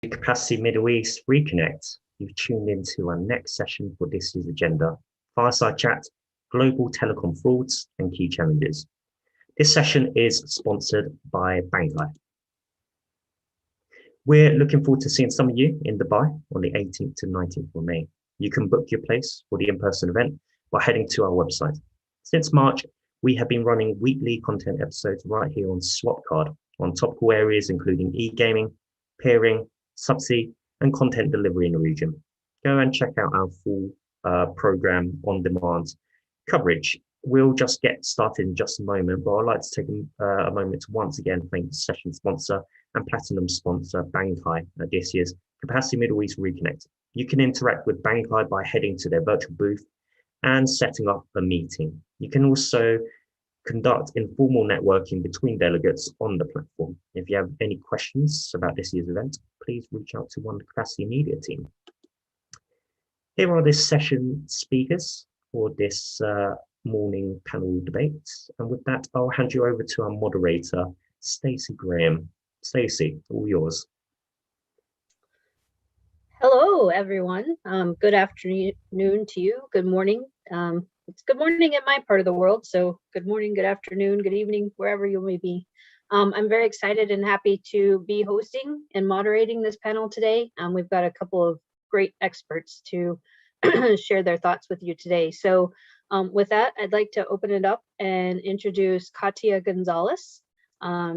Capacity Middle East Reconnect. You've tuned into our next session for this year's agenda, Fireside Chat, Global Telecom Frauds and Key Challenges. This session is sponsored by Bankai. We're looking forward to seeing some of you in Dubai on the 18th to 19th of May. You can book your place for the in-person event by heading to our website. Since March, we have been running weekly content episodes right here on Swapcard on topical areas including e-gaming, peering, subsea, and content delivery in the region. Go and check out our full program on demand coverage. We'll just get started in just a moment, but I'd like to take a moment to once again thank the session sponsor and platinum sponsor Bankai at this year's Capacity Middle East Reconnect. You can interact with Bankai by heading to their virtual booth and setting up a meeting. You can also conduct informal networking between delegates on the platform. If you have any questions about this year's event, please reach out to one of the Capacity Media team. Here are the session speakers for this morning panel debate. And with that, I'll hand you over to our moderator, Stacey Graham. Stacey, all yours. Hello, everyone. Good afternoon to you. Good morning. It's good morning in my part of the world, so good morning, good afternoon, good evening, wherever you may be. I'm very excited and happy to be hosting and moderating this panel today. We've got a couple of great experts to share their thoughts with you today. So with that, I'd like to open it up and introduce Katia Gonzalez.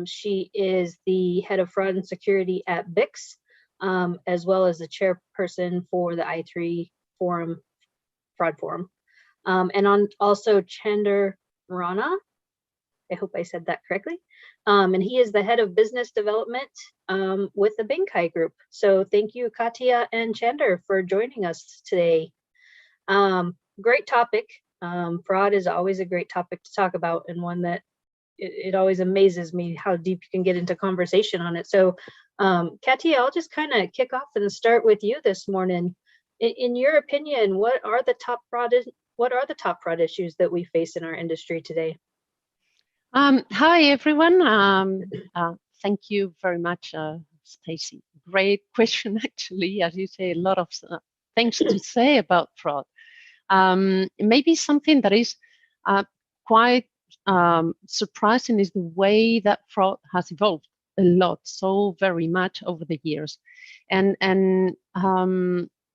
She is the head of fraud and security at BIX, as well as the chairperson for the I3 Forum, Fraud Forum. And also Chanderhas Rana, I hope I said that correctly. And he is the head of business development with the Bankai Group. So thank you, Katia and Chander, for joining us today. Great topic. Fraud is always a great topic to talk about, and one that it always amazes me how deep you can get into conversation on it. So Katia, I'll just kind of kick off and start with you this morning. In your opinion, what are the top fraud issues that we face in our industry today? Hi, everyone. Thank you very much, Stacey. Great question, actually. As you say, a lot of things to say about fraud. Maybe something that is quite surprising is the way that fraud has evolved a lot, so very much over the years. And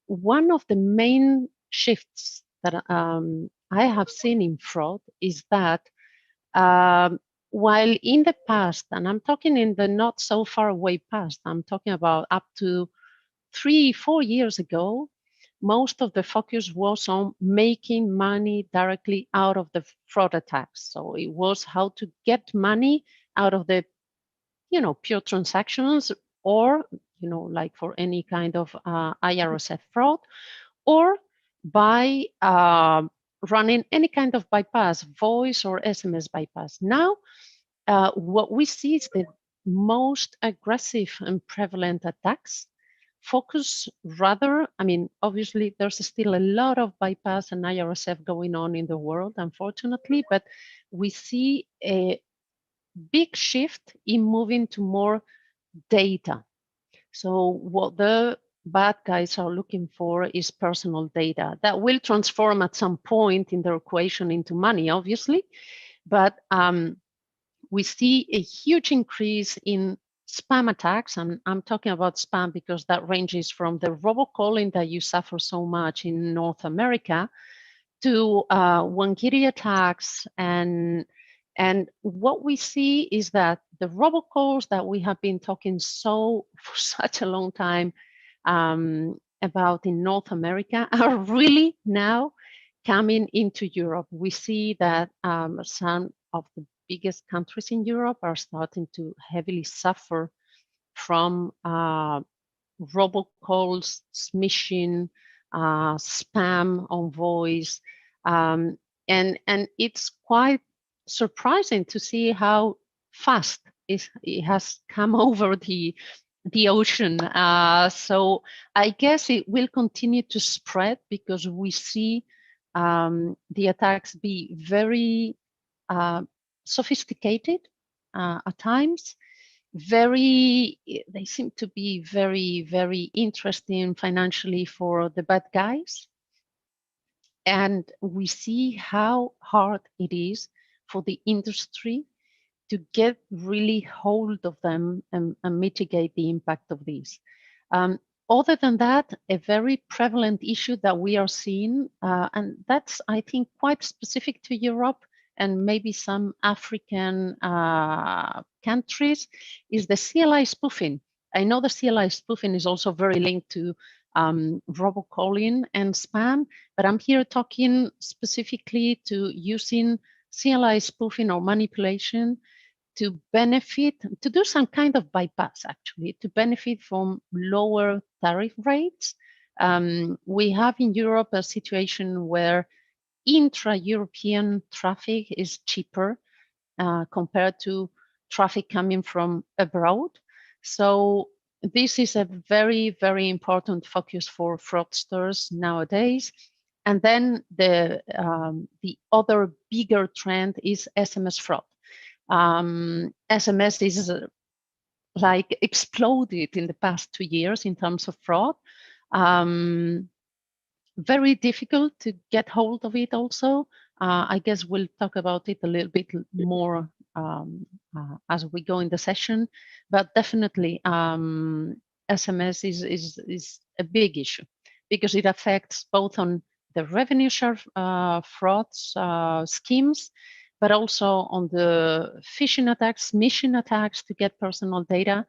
one of the main shifts that I have seen in fraud is that while in the past, and I'm talking in the not so far away past, I'm talking about up to 3-4 years ago, most of the focus was on making money directly out of the fraud attacks. So it was how to get money out of the, pure transactions, or, like for any kind of IRSF fraud, or by running any kind of bypass, voice or SMS bypass. Now, what we see is the most aggressive and prevalent attacks focus rather, obviously there's still a lot of bypass and IRSF going on in the world, unfortunately, but we see a big shift in moving to more data. So what the bad guys are looking for is personal data that will transform at some point in their equation into money, obviously. But we see a huge increase in spam attacks. I'm talking about spam because that ranges from the robocalling that you suffer so much in North America to Wankiri attacks. And what we see is that the robocalls that we have been talking for such a long time about in North America are really now coming into Europe. We see that some of the biggest countries in Europe are starting to heavily suffer from robocalls, smishing, spam on voice, and it's quite surprising to see how fast it has come over the ocean. So I guess it will continue to spread because we see the attacks be very sophisticated at times, they seem to be very interesting financially for the bad guys. And we see how hard it is for the industry to get really hold of them and mitigate the impact of these. Other than that, a very prevalent issue that we are seeing, and that's, I think, quite specific to Europe and maybe some African countries, is the CLI spoofing. I know the CLI spoofing is also very linked to robocalling and spam, but I'm here talking specifically to using CLI spoofing or manipulation to benefit, to do some kind of bypass, actually, to benefit from lower tariff rates. We have in Europe a situation where intra-European traffic is cheaper compared to traffic coming from abroad. So this is a very important focus for fraudsters nowadays. And then the other bigger trend is SMS fraud. SMS is like exploded in the past 2 years in terms of fraud. Very difficult to get hold of it also. I guess we'll talk about it a little bit more as we go in the session, but definitely SMS is a big issue because it affects both on the revenue share frauds schemes, but also on the phishing attacks, smishing attacks to get personal data.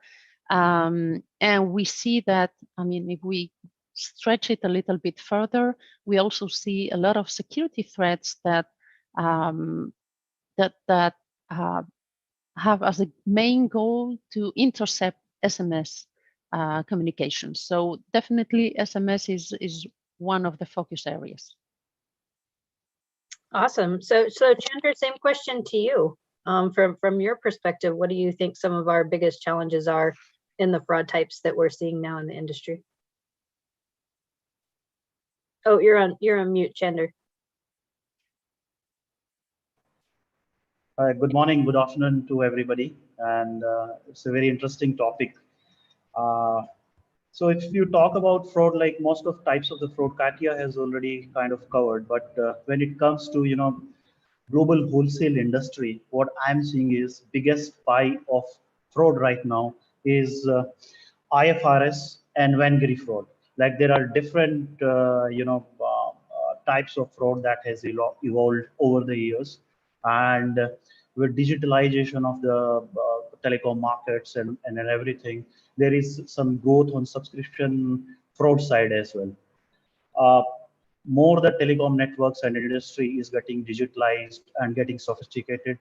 And we see that, I mean, if we stretch it a little bit further, we also see a lot of security threats that have as a main goal to intercept SMS communications. So definitely SMS is one of the focus areas. Awesome. So Chander, same question to you. From your perspective, what do you think some of our biggest challenges are in the fraud types that we're seeing now in the industry? Oh, you're on mute, Chander. Good morning, good afternoon to everybody, and it's a very interesting topic. So if you talk about fraud, like most of types of the fraud, Katya has already kind of covered, but when it comes to, you know, global wholesale industry, what I'm seeing is biggest pie of fraud right now is IFRS and Vangiri fraud. Like there are different, types of fraud that has evolved over the years, and with digitalization of the telecom markets and everything, there is some growth on subscription fraud side as well. More the telecom networks and industry is getting digitalized and getting sophisticated.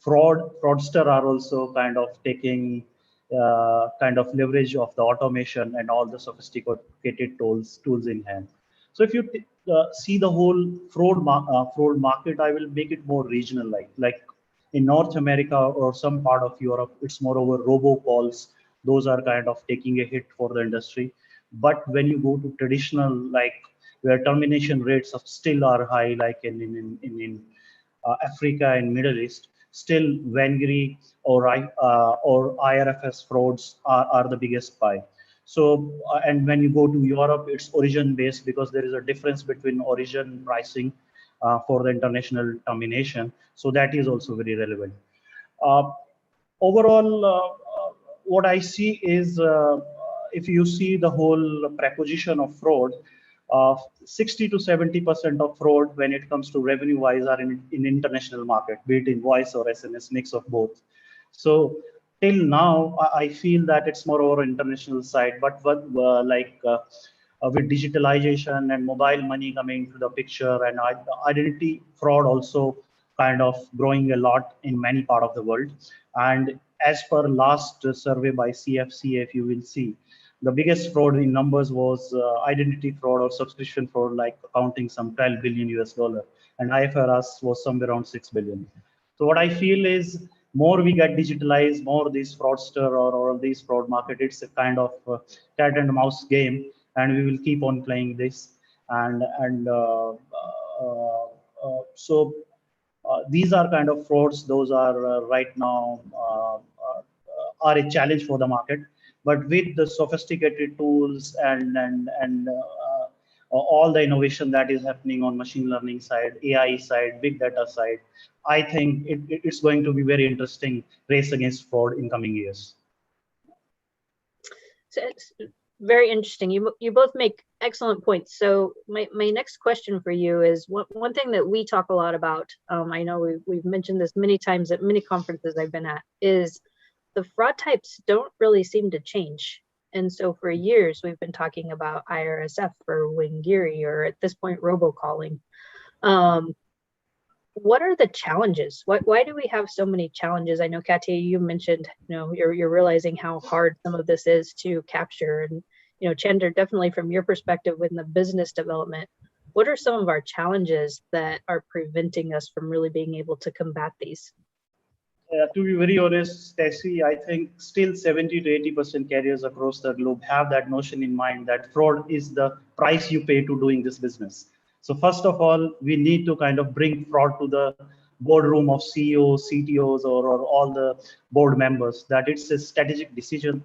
Fraudster are also kind of taking kind of leverage of the automation and all the sophisticated tools in hand. So if you see the whole fraud market, I will make it more regional, like in North America or some part of Europe, it's more over robocalls. Those are kind of taking a hit for the industry. But when you go to traditional, like where termination rates of still are high, like in Africa and Middle East, still Vangiri or IRFS frauds are the biggest pie. So, and when you go to Europe, it's origin based because there is a difference between origin pricing for the international termination. So that is also very relevant. Overall, what I see is if you see the whole proposition of fraud, 60 to 70% of fraud when it comes to revenue wise are in international market, be it in voice or SMS, mix of both. So till now, I feel that it's more over international side, but with digitalization and mobile money coming to the picture and identity fraud also kind of growing a lot in many part of the world. And as per last survey by CFCA, if you will see, the biggest fraud in numbers was identity fraud or subscription fraud, like accounting some 12 billion US dollar, and IFRS was somewhere around 6 billion. So what I feel is more we get digitalized, more this fraudster or these fraud market, it's a kind of cat and mouse game, and we will keep on playing this. These are kind of frauds. Those are right now are a challenge for the market. But with the sophisticated tools and all the innovation that is happening on machine learning side, AI side, big data side, I think it's going to be very interesting race against fraud in coming years. So it's very interesting. You both make excellent points. So my next question for you is one thing that we talk a lot about. I know we've mentioned this many times at many conferences I've been at, is the fraud types don't really seem to change. And so for years we've been talking about IRSF or Wingiri, or at this point robocalling. What are the challenges? Why do we have so many challenges? I know, Katya, you mentioned, you're realizing how hard some of this is to capture. And, Chander, definitely from your perspective within the business development, what are some of our challenges that are preventing us from really being able to combat these? To be very honest, Stacy, I think still 70 to 80% carriers across the globe have that notion in mind that fraud is the price you pay to doing this business. So first of all, we need to kind of bring fraud to the boardroom of CEOs, CTOs, or all the board members, that it's a strategic decision,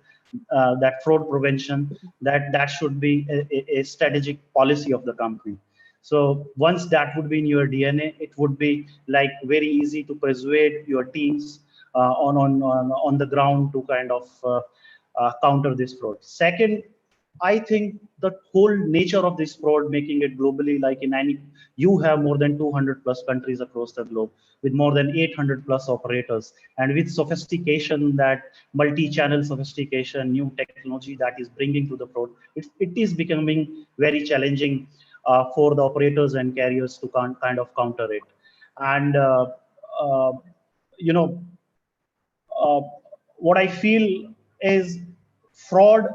that fraud prevention, that should be a strategic policy of the company. So once that would be in your DNA, it would be like very easy to persuade your teams on the ground to kind of counter this fraud. Second, I think the whole nature of this fraud, making it globally, like in any, you have more than 200 plus countries across the globe with more than 800 plus operators, and with sophistication, that multi-channel sophistication, new technology that is bringing to the fraud, it is becoming very challenging for the operators and carriers to kind of counter it. And what I feel is fraud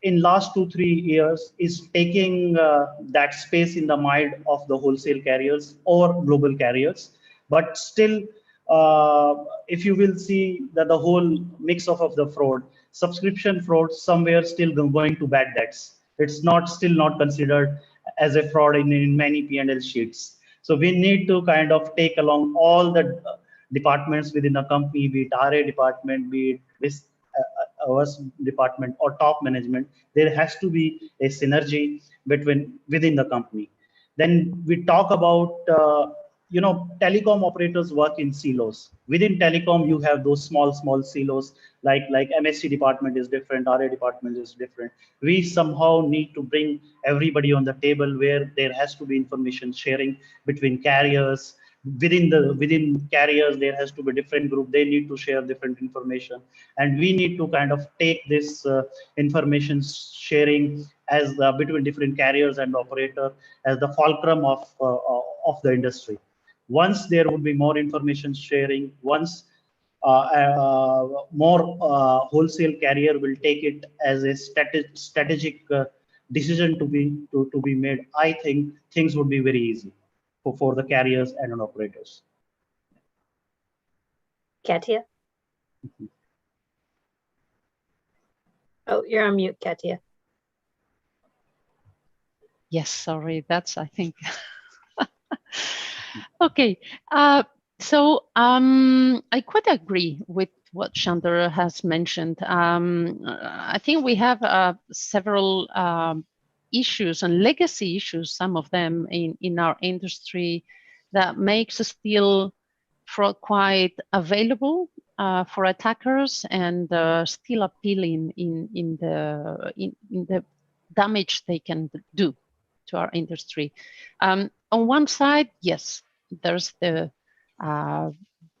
in last 2-3 years is taking that space in the mind of the wholesale carriers or global carriers. But still, if you will see that the whole mix of the fraud, subscription fraud somewhere still going to bad debts. It's still not considered as a fraud in many P&L sheets. So we need to kind of take along all the departments within a company, be it RA department, be it this OS department or top management. There has to be a synergy within the company. Then we talk about telecom operators work in silos. Within telecom, you have those small silos, like MSC department is different, RA department is different. We somehow need to bring everybody on the table where there has to be information sharing between carriers. Within carriers, there has to be different group. They need to share different information, and we need to kind of take this information sharing as between different carriers and operator as the fulcrum of the industry. Once there would be more information sharing, once more wholesale carrier will take it as a strategic decision to be made, I think things would be very easy for the carriers and operators. Katya? Oh, you're on mute, Katya. Yes, sorry, that's, I think. Okay, so I quite agree with what Chander has mentioned. I think we have several issues and legacy issues, some of them in our industry, that makes still fraud quite available for attackers and still appealing in the damage they can do to our industry. On one side, yes, there's the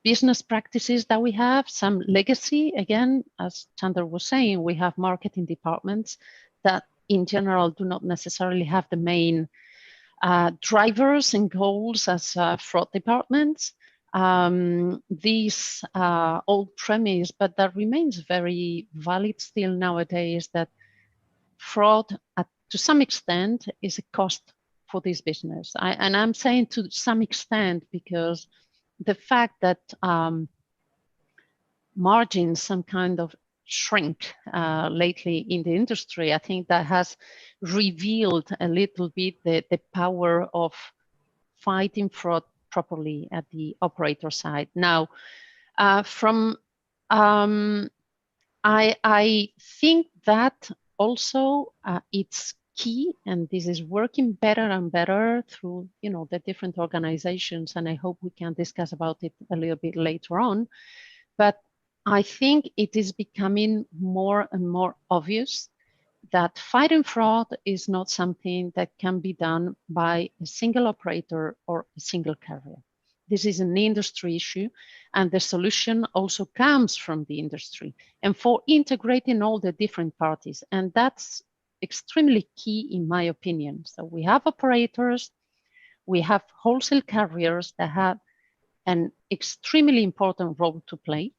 business practices that we have, some legacy. Again, as Chander was saying, we have marketing departments that in general do not necessarily have the main drivers and goals as fraud departments. These old premise, but that remains very valid still nowadays, that fraud to some extent is a cost for this business. And I'm saying to some extent because the fact that margins some kind of shrink lately in the industry, I think that has revealed a little bit the power of fighting fraud properly at the operator side. Now, from I think that also it's key, and this is working better and better through the different organizations, and I hope we can discuss about it a little bit later on. But I think it is becoming more and more obvious that fighting fraud is not something that can be done by a single operator or a single carrier. This is an industry issue, and the solution also comes from the industry and for integrating all the different parties. And that's extremely key in my opinion. So we have operators, we have wholesale carriers that have an extremely important role to play,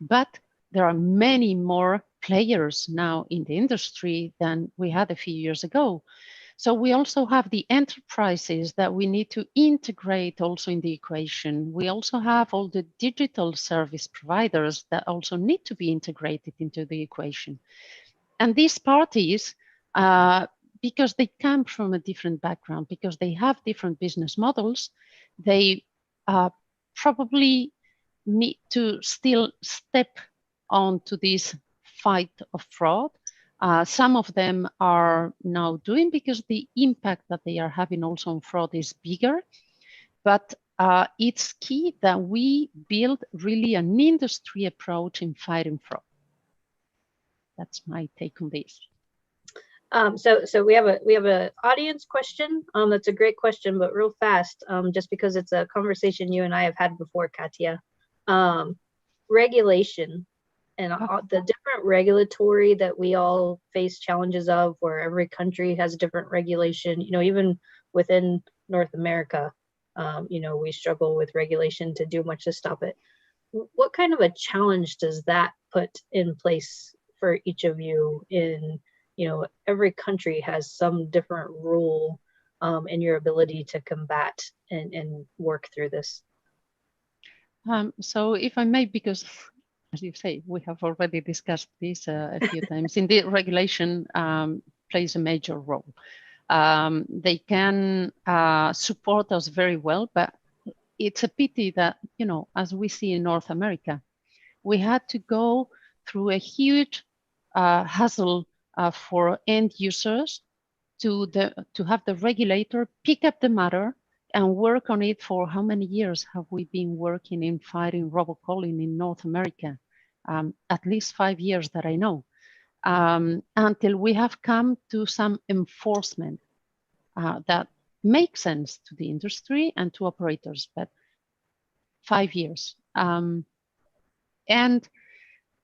but there are many more players now in the industry than we had a few years ago. So we also have the enterprises that we need to integrate also in the equation. We also have all the digital service providers that also need to be integrated into the equation. And these parties, because they come from a different background, because they have different business models, they probably need to still step onto this fight of fraud. Some of them are now doing because the impact that they are having also on fraud is bigger. But it's key that we build really an industry approach in fighting fraud. That's my take on this. So we have a audience question. That's a great question, but real fast, just because it's a conversation you and I have had before, Katia. Regulation and the different regulatory that we all face challenges of, where every country has a different regulation. Even within North America, we struggle with regulation to do much to stop it. What kind of a challenge does that put in place for each of you? Every country has some different rule in your ability to combat and work through this. So if I may, because as you say, we have already discussed this a few times. Indeed, regulation plays a major role. They can support us very well, but it's a pity that, as we see in North America, we had to go through a huge hassle for end users to have the regulator pick up the matter and work on it. For how many years have we been working in fighting robocalling in North America? At least 5 years that I know, until we have come to some enforcement that makes sense to the industry and to operators, but 5 years. And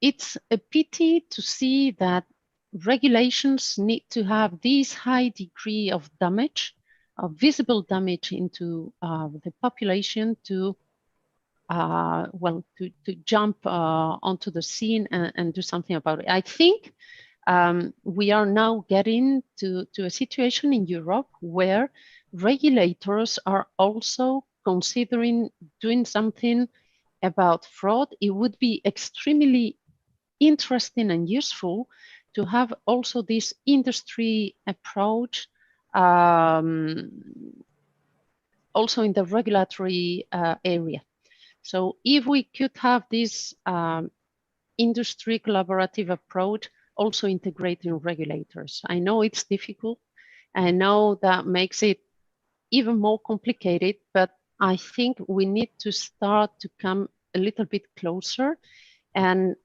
it's a pity to see that regulations need to have this high degree of damage, of visible damage into the population to jump onto the scene and do something about it. I think we are now getting to a situation in Europe where regulators are also considering doing something about fraud. It would be extremely interesting and useful to have also this industry approach also in the regulatory area. So if we could have this industry collaborative approach, also integrating regulators. I know it's difficult. I know that makes it even more complicated, but I think we need to start to come a little bit closer and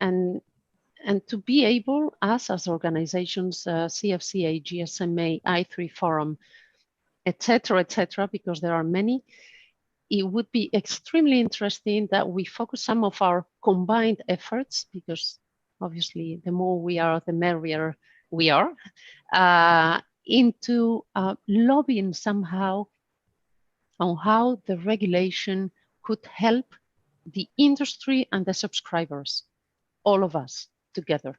to be able, us as organizations, CFCA, GSMA, I3 Forum, etc., because there are many, it would be extremely interesting that we focus some of our combined efforts, because obviously the more we are, the merrier we are, into lobbying somehow on how the regulation could help the industry and the subscribers, all of us together.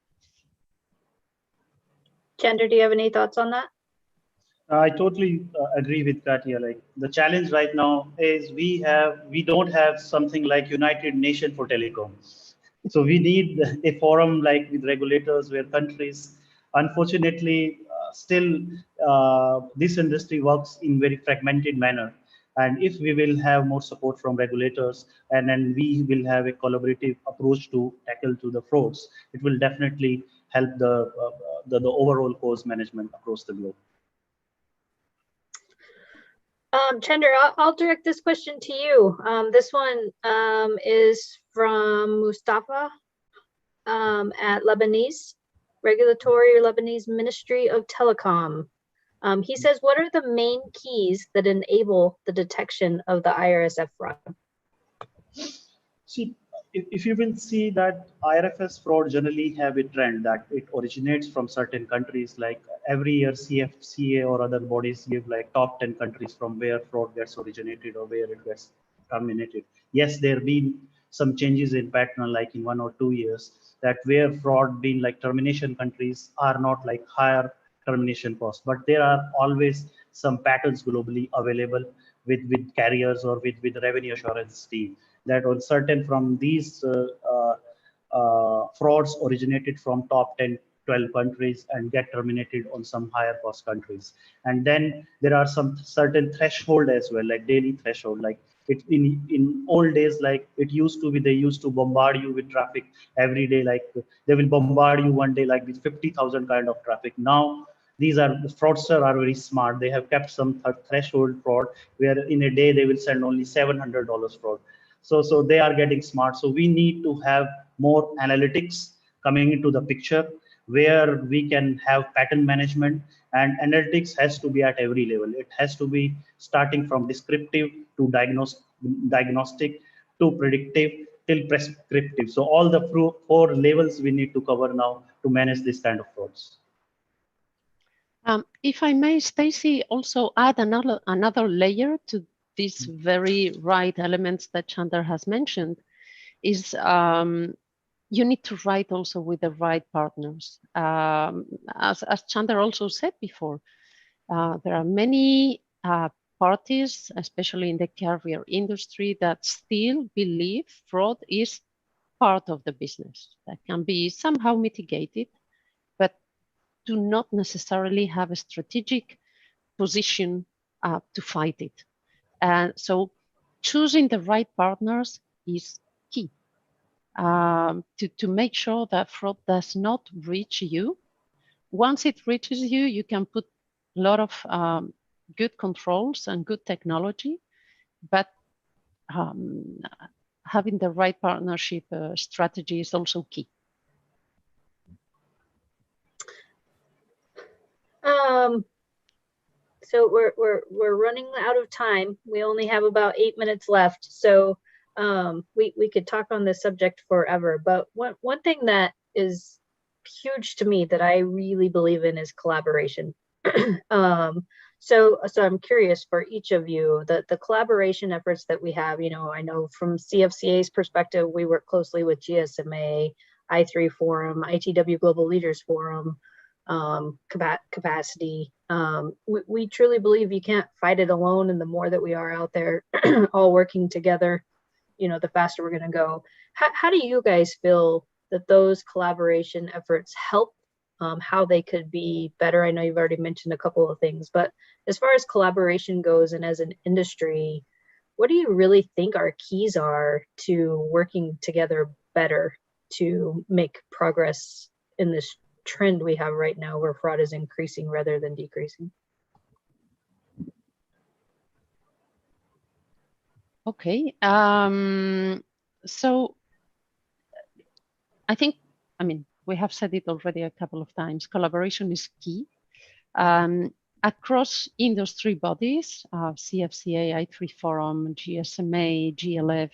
Chander, do you have any thoughts on that? I totally agree with Katia. Like, the challenge right now is we don't have something like United Nations for telecom. So we need a forum like with regulators where countries, unfortunately, still this industry works in very fragmented manner. And if we will have more support from regulators, and then we will have a collaborative approach to tackle to the frauds, it will definitely help the overall cause management across the globe. Chander, I'll direct this question to you. This one is from Mustafa at Lebanese Ministry of Telecom. He says, what are the main keys that enable the detection of the IRSF fraud? See, if you will see that IRFS fraud generally have a trend that it originates from certain countries, like every year CFCA or other bodies give like top 10 countries from where fraud gets originated or where it gets terminated. Yes, there have been some changes in pattern, like in 1 or 2 years, that where fraud being like termination countries are not like higher termination costs, but there are always some patterns globally available with carriers or with revenue assurance team, that on certain from these frauds originated from top 10, 12 countries and get terminated on some higher cost countries. And then there are some certain threshold as well, like daily threshold, like it in old days, like it used to be, they used to bombard you with traffic every day, like they will bombard you one day like with 50,000 kind of traffic. Now these are, the fraudsters are very smart, they have kept some threshold fraud where in a day they will send only $700 fraud. So they are getting smart. So we need to have more analytics coming into the picture where we can have pattern management, and analytics has to be at every level. It has to be starting from descriptive to diagnostic to predictive till prescriptive. So all the four levels we need to cover now to manage this kind of frauds. If I may, Stacy, also add another layer to these very right elements that Chander has mentioned, is you need to write also with the right partners. As Chander also said before, there are many parties, especially in the carrier industry, that still believe fraud is part of the business that can be somehow mitigated, but do not necessarily have a strategic position to fight it. And so choosing the right partners is key to make sure that fraud does not reach you. Once it reaches you, you can put a lot of good controls and good technology, but having the right partnership strategy is also key. So we're running out of time. We only have about 8 minutes left. So we could talk on this subject forever. But one thing that is huge to me that I really believe in is collaboration. So I'm curious for each of you, the collaboration efforts that we have. You know, I know from CFCA's perspective, we work closely with GSMA, I3 Forum, ITW Global Leaders Forum, capacity. We truly believe you can't fight it alone, and the more that we are out there all working together, you know, the faster we're going to go. How do you guys feel that those collaboration efforts help, how they could be better? I know you've already mentioned a couple of things, but as far as collaboration goes and as an industry, what do you really think our keys are to working together better to make progress in this trend we have right now where fraud is increasing rather than decreasing? Okay, so I think, I mean, we have said it already a couple of times, collaboration is key. Across industry bodies, CFCA, I3 Forum, GSMA, GLF,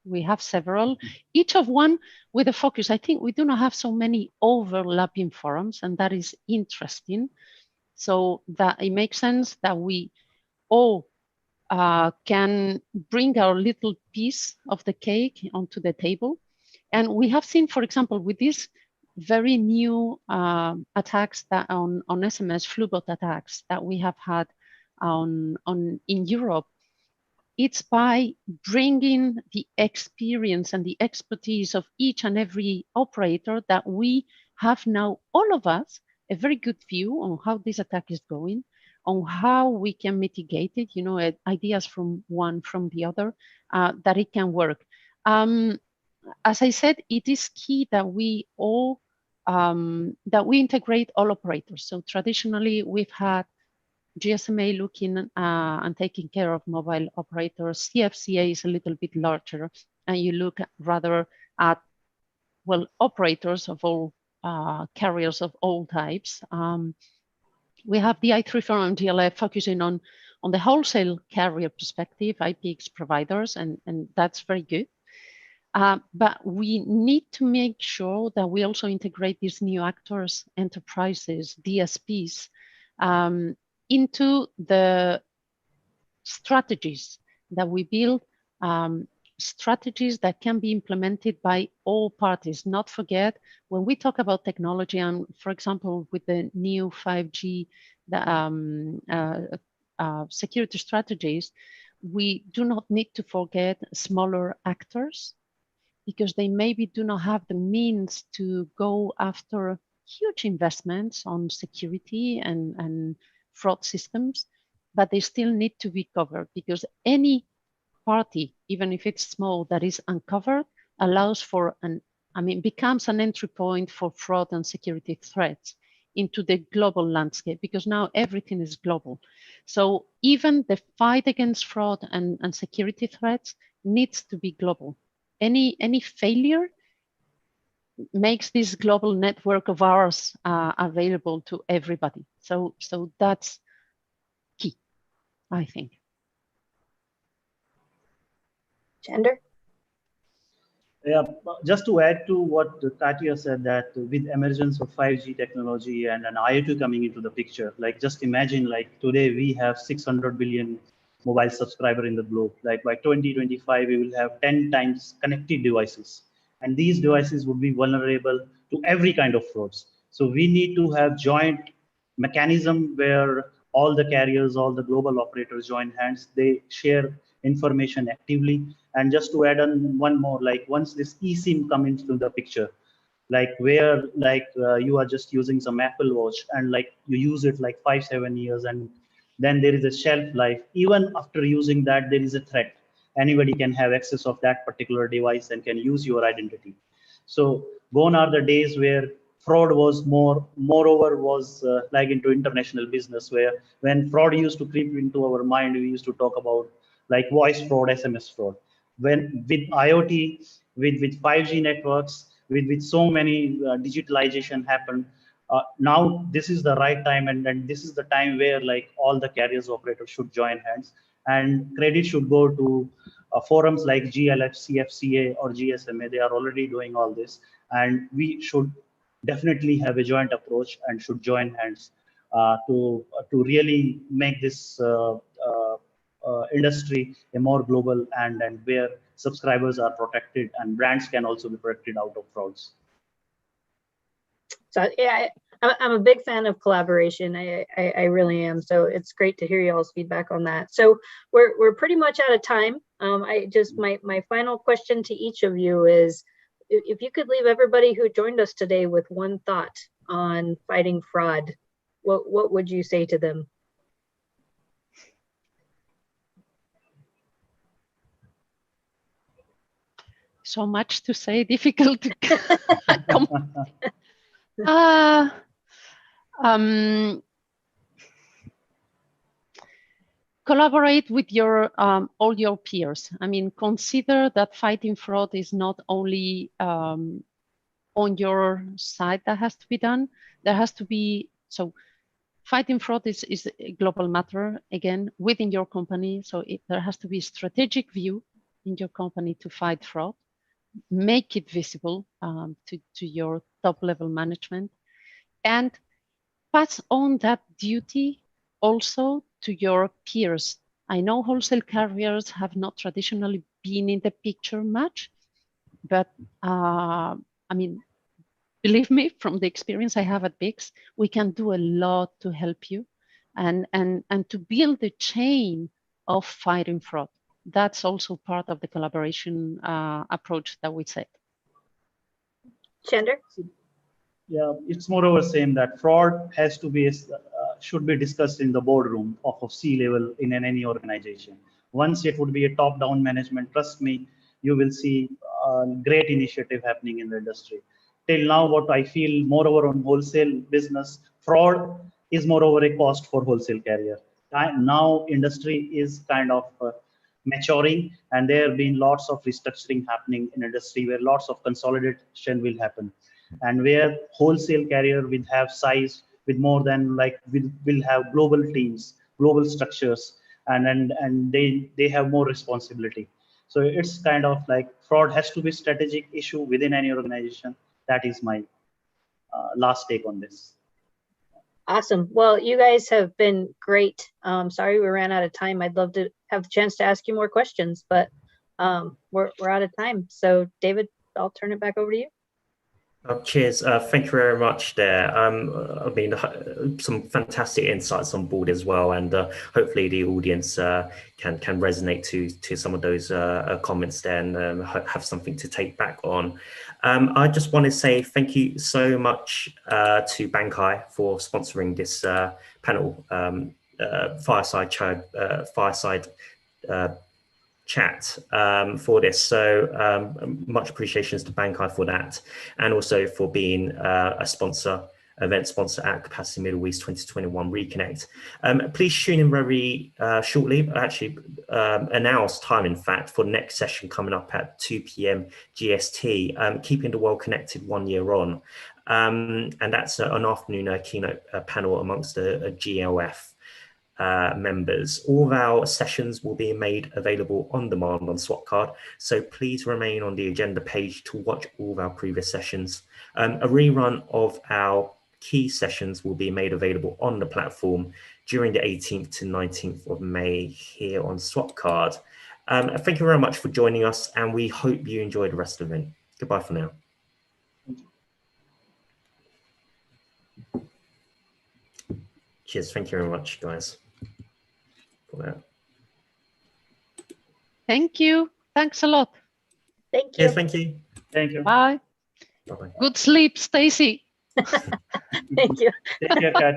we have several, each of one with a focus. I think we do not have so many overlapping forums, and that is interesting. So that it makes sense that we all can bring our little piece of the cake onto the table. And we have seen, for example, with these very new attacks that on SMS flu-bot attacks that we have had in Europe, it's by bringing the experience and the expertise of each and every operator that we have now, all of us, a very good view on how this attack is going, on how we can mitigate it, you know, ideas from one, from the other, that it can work. As I said, it is key that we all, that we integrate all operators. So traditionally, we've had GSMA looking and taking care of mobile operators. CFCA is a little bit larger, and you look rather at, well, operators of all carriers of all types. We have the I3 and GLF focusing on the wholesale carrier perspective, IPX providers, and that's very good. But we need to make sure that we also integrate these new actors, enterprises, DSPs, into the strategies that we build, strategies that can be implemented by all parties. Not forget, when we talk about technology, and for example, with the new 5G security strategies, we do not need to forget smaller actors, because they maybe do not have the means to go after huge investments on security and fraud systems, but they still need to be covered, because any party, even if it's small, that is uncovered allows for becomes an entry point for fraud and security threats into the global landscape, because now everything is global. So even the fight against fraud and security threats needs to be global. Any failure makes this global network of ours available to everybody. So that's key, I think. Chander? Yeah, just to add to what Katia said, that with emergence of 5G technology and an IoT coming into the picture, like just imagine, like today we have 600 billion mobile subscriber in the globe. Like by 2025, we will have 10 times connected devices. And these devices would be vulnerable to every kind of frauds. So we need to have joint mechanism where all the carriers, all the global operators join hands, they share information actively. And just to add on one more, like once this eSIM comes into the picture, like where you are just using some Apple Watch and like you use it like 5-7 years, and then there is a shelf life. Even after using that, there is a threat. Anybody can have access of that particular device and can use your identity. So gone are the days where fraud was moreover was like into international business, where when fraud used to creep into our mind, we used to talk about like voice fraud, SMS fraud. When with IoT, with 5G networks, with so many digitalization happened, now this is the right time, and this is the time where like all the carriers operators should join hands, and credit should go to forums like GLF, CFCA, or GSMA. They are already doing all this, and we should definitely have a joint approach and should join hands to really make this industry a more global and where subscribers are protected and brands can also be protected out of frauds. So yeah, I'm a big fan of collaboration. I really am. So it's great to hear y'all's feedback on that. So we're pretty much out of time. My final question to each of you is, if you could leave everybody who joined us today with one thought on fighting fraud, what would you say to them? So much to say, difficult to collaborate with your all your peers. I mean, consider that fighting fraud is not only on your side that has to be done. There has to be, so fighting fraud is a global matter, again, within your company. So there has to be a strategic view in your company to fight fraud. Make it visible to your top level management, and pass on that duty also to your peers. I know wholesale carriers have not traditionally been in the picture much, but I mean, believe me, from the experience I have at BIX, we can do a lot to help you and to build a chain of fighting fraud. That's also part of the collaboration approach that we set. Chander? Yeah, it's moreover same that fraud has to be should be discussed in the boardroom of a C-level in any organization. Once it would be a top-down management, trust me, you will see great initiative happening in the industry. Till now, what I feel, moreover on wholesale business, fraud is moreover a cost for wholesale carrier. Now industry is kind of maturing, and there have been lots of restructuring happening in industry where lots of consolidation will happen, and where wholesale carrier will have size with more than like will have global teams, global structures, and they have more responsibility. So it's kind of like fraud has to be strategic issue within any organization. That is my last take on this. Awesome. Well, you guys have been great. Sorry we ran out of time. I'd love to have the chance to ask you more questions, but we're out of time. So David, I'll turn it back over to you. Cheers. Thank you very much there. I mean, some fantastic insights on board as well, and hopefully the audience can resonate to some of those comments there and have something to take back on. I just want to say thank you so much to Bankai for sponsoring this panel, fireside chat for this. So much appreciations to Bankai for that, and also for being a event sponsor at Capacity Middle East 2021 Reconnect. Please tune in very shortly, actually announced time in fact, for the next session coming up at 2 p.m. GST, keeping the world connected 1 year on. And that's an afternoon keynote panel amongst the GLF members. All of our sessions will be made available on demand on Swapcard, so please remain on the agenda page to watch all of our previous sessions. A rerun of our key sessions will be made available on the platform during the 18th to 19th of May here on Swapcard. Thank you very much for joining us, and we hope you enjoy the rest of the event. Goodbye for now. Cheers. Thank you very much, guys. Thank you. Thanks a lot. Thank you. Yes, thank you. Thank you. Bye. Bye-bye. Good sleep, Stacy. Thank you. Take care, Katya.